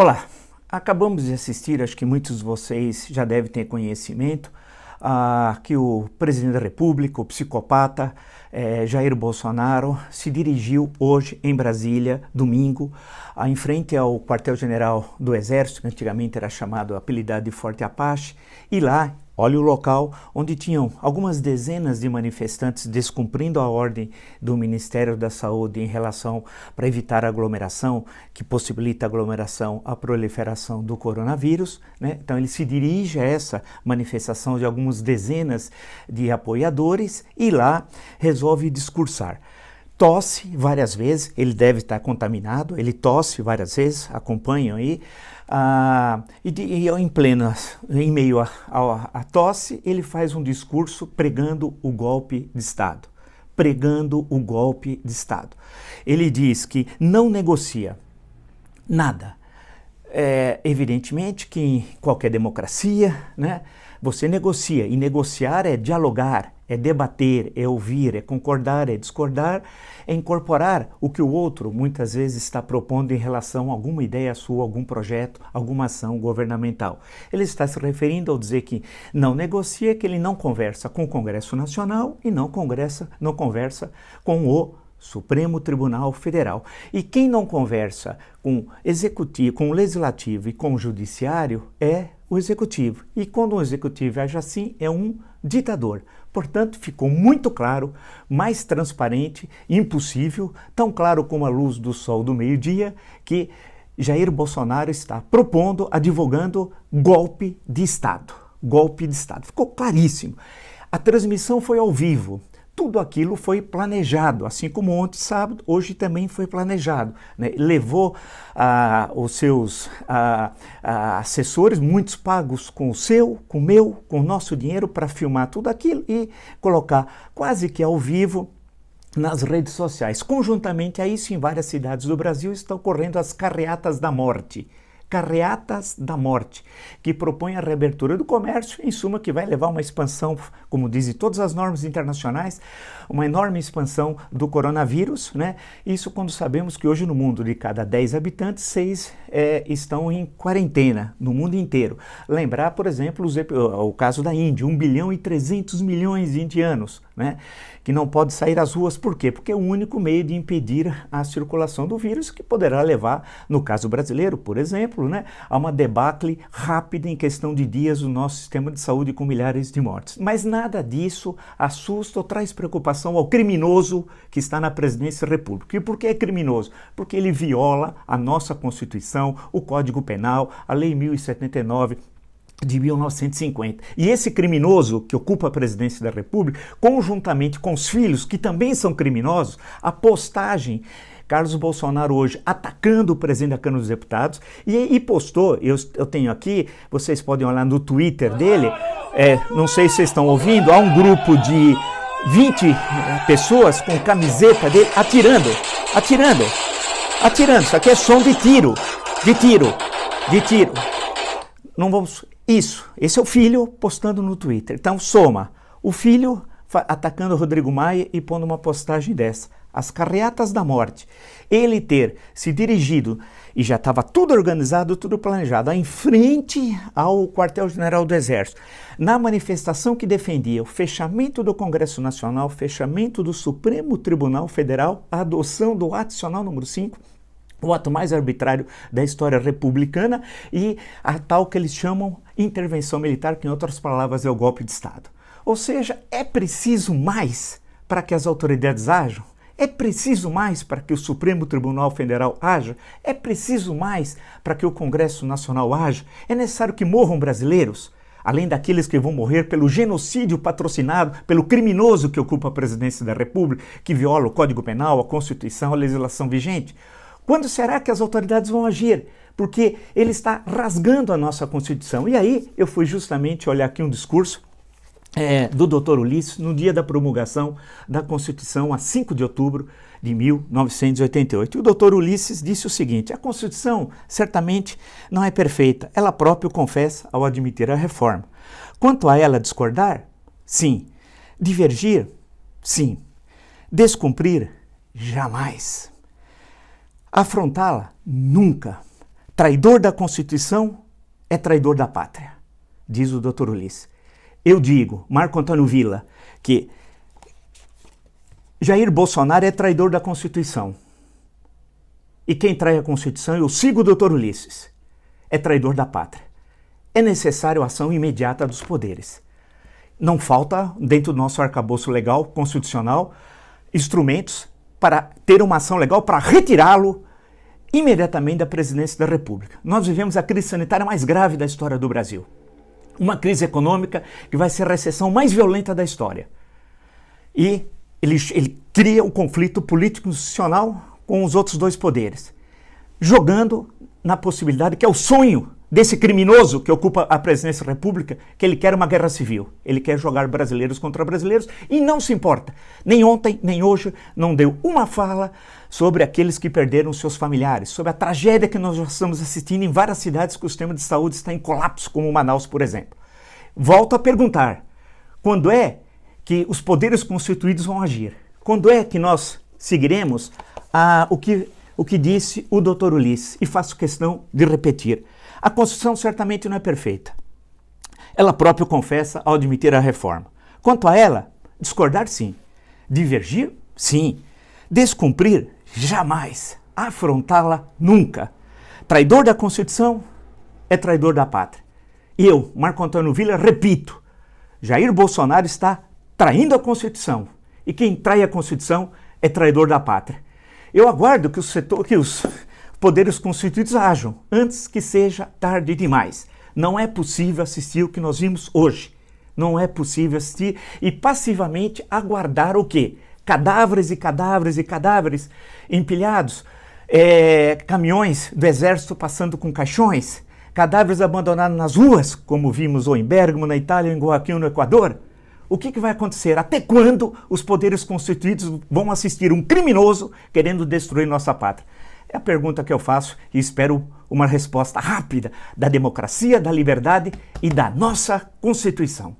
Olá, acabamos de assistir, acho que muitos de vocês já devem ter conhecimento, que o presidente da República, o psicopata Jair Bolsonaro, se dirigiu hoje em Brasília, domingo, em frente ao quartel-general do Exército, que antigamente era chamado, apelidado de Forte Apache, e lá, olha o local onde tinham algumas dezenas de manifestantes descumprindo a ordem do Ministério da Saúde em relação para evitar a aglomeração, que possibilita a aglomeração, a proliferação do coronavírus, né? Então ele se dirige a essa manifestação de algumas dezenas de apoiadores e lá resolve discursar. Tosse várias vezes, ele deve estar contaminado, ele tosse várias vezes, acompanham aí, em meio à tosse, ele faz um discurso pregando o golpe de Estado. Pregando o golpe de Estado. Ele diz que não negocia nada. Evidentemente que em qualquer democracia, né, você negocia, e negociar é dialogar, é debater, é ouvir, é concordar, é discordar, é incorporar o que o outro muitas vezes está propondo em relação a alguma ideia sua, algum projeto, alguma ação governamental. Ele está se referindo ao dizer que não negocia, que ele não conversa com o Congresso Nacional e não conversa com o Supremo Tribunal Federal. E quem não conversa com o Executivo, com o Legislativo e com o Judiciário é o Executivo. E quando o Executivo age assim, é um ditador. Portanto, ficou muito claro, mais transparente, impossível, tão claro como a luz do sol do meio-dia, que Jair Bolsonaro está propondo, advogando golpe de Estado. Golpe de Estado. Ficou claríssimo. A transmissão foi ao vivo. Tudo aquilo foi planejado, assim como ontem, sábado, hoje também foi planejado, né? Levou os seus assessores, muitos pagos com o seu, com o meu, com o nosso dinheiro para filmar tudo aquilo e colocar quase que ao vivo nas redes sociais. Conjuntamente a isso, em várias cidades do Brasil estão ocorrendo as carreatas da morte. Carreatas da morte, que propõe a reabertura do comércio, em suma que vai levar uma expansão, como dizem todas as normas internacionais, uma enorme expansão do coronavírus, né? Isso quando sabemos que hoje no mundo de cada 10 habitantes, 6 estão em quarentena, no mundo inteiro. Lembrar, por exemplo, o caso da Índia, 1 bilhão e 300 milhões de indianos, né? Que não pode sair às ruas, por quê? Porque é o único meio de impedir a circulação do vírus, que poderá levar, no caso brasileiro, por exemplo, né, a uma debacle rápida em questão de dias do nosso sistema de saúde com milhares de mortes. Mas nada disso assusta ou traz preocupação ao criminoso que está na presidência da República. E por que é criminoso? Porque ele viola a nossa Constituição, o Código Penal, a Lei 1079, de 1950. E esse criminoso que ocupa a presidência da República, conjuntamente com os filhos, que também são criminosos, a postagem Carlos Bolsonaro hoje atacando o presidente da Câmara dos Deputados e postou, eu tenho aqui, vocês podem olhar no Twitter dele, não sei se vocês estão ouvindo, há um grupo de 20 pessoas com camiseta dele atirando, isso aqui é som de tiro. Não vamos... Esse é o filho postando no Twitter. Então soma, o filho atacando o Rodrigo Maia e pondo uma postagem dessa. As carreatas da morte. Ele ter se dirigido, e já estava tudo organizado, tudo planejado, em frente ao quartel-general do Exército, na manifestação que defendia o fechamento do Congresso Nacional, o fechamento do Supremo Tribunal Federal, a adoção do adicional número 5, o ato mais arbitrário da história republicana e a tal que eles chamam intervenção militar, que em outras palavras é o golpe de Estado. Ou seja, é preciso mais para que as autoridades ajam? É preciso mais para que o Supremo Tribunal Federal haja? É preciso mais para que o Congresso Nacional haja? É necessário que morram brasileiros? Além daqueles que vão morrer pelo genocídio patrocinado pelo criminoso que ocupa a presidência da República, que viola o Código Penal, a Constituição, a legislação vigente? Quando será que as autoridades vão agir? Porque ele está rasgando a nossa Constituição. E aí eu fui justamente olhar aqui um discurso do Dr. Ulisses no dia da promulgação da Constituição, a 5 de outubro de 1988. E o Dr. Ulisses disse o seguinte: a Constituição certamente não é perfeita, ela própria o confessa ao admitir a reforma. Quanto a ela discordar, sim. Divergir, sim. Descumprir, jamais. Afrontá-la, nunca. Traidor da Constituição é traidor da pátria, diz o Dr. Ulisses. Eu digo, Marco Antônio Villa, que Jair Bolsonaro é traidor da Constituição. E quem trai a Constituição, eu sigo o Dr. Ulisses, é traidor da pátria. É necessário a ação imediata dos poderes. Não falta, dentro do nosso arcabouço legal, constitucional, instrumentos para ter uma ação legal para retirá-lo imediatamente da presidência da República. Nós vivemos a crise sanitária mais grave da história do Brasil. Uma crise econômica que vai ser a recessão mais violenta da história. E ele cria o conflito político-institucional com os outros dois poderes, jogando na possibilidade, que é o sonho desse criminoso que ocupa a presidência da República, que ele quer uma guerra civil. Ele quer jogar brasileiros contra brasileiros e não se importa. Nem ontem, nem hoje, não deu uma fala sobre aqueles que perderam seus familiares, sobre a tragédia que nós já estamos assistindo em várias cidades que o sistema de saúde está em colapso, como Manaus, por exemplo. Volto a perguntar, quando é que os poderes constituídos vão agir? Quando é que nós seguiremos o que disse o Dr. Ulisses? E faço questão de repetir. A Constituição certamente não é perfeita. Ela própria confessa ao admitir a reforma. Quanto a ela, discordar sim. Divergir? Sim. Descumprir? Jamais. Afrontá-la? Nunca. Traidor da Constituição é traidor da pátria. E eu, Marco Antônio Villa, repito, Jair Bolsonaro está traindo a Constituição. E quem trai a Constituição é traidor da pátria. Eu aguardo que os poderes constituídos ajam, antes que seja tarde demais. Não é possível assistir o que nós vimos hoje. Não é possível assistir e passivamente aguardar o quê? Cadáveres e cadáveres e cadáveres empilhados, caminhões do exército passando com caixões, cadáveres abandonados nas ruas, como vimos ou em Bérgamo, na Itália, ou em Guayaquil, no Equador. O que vai acontecer? Até quando os poderes constituídos vão assistir um criminoso querendo destruir nossa pátria? É a pergunta que eu faço e espero uma resposta rápida da democracia, da liberdade e da nossa Constituição.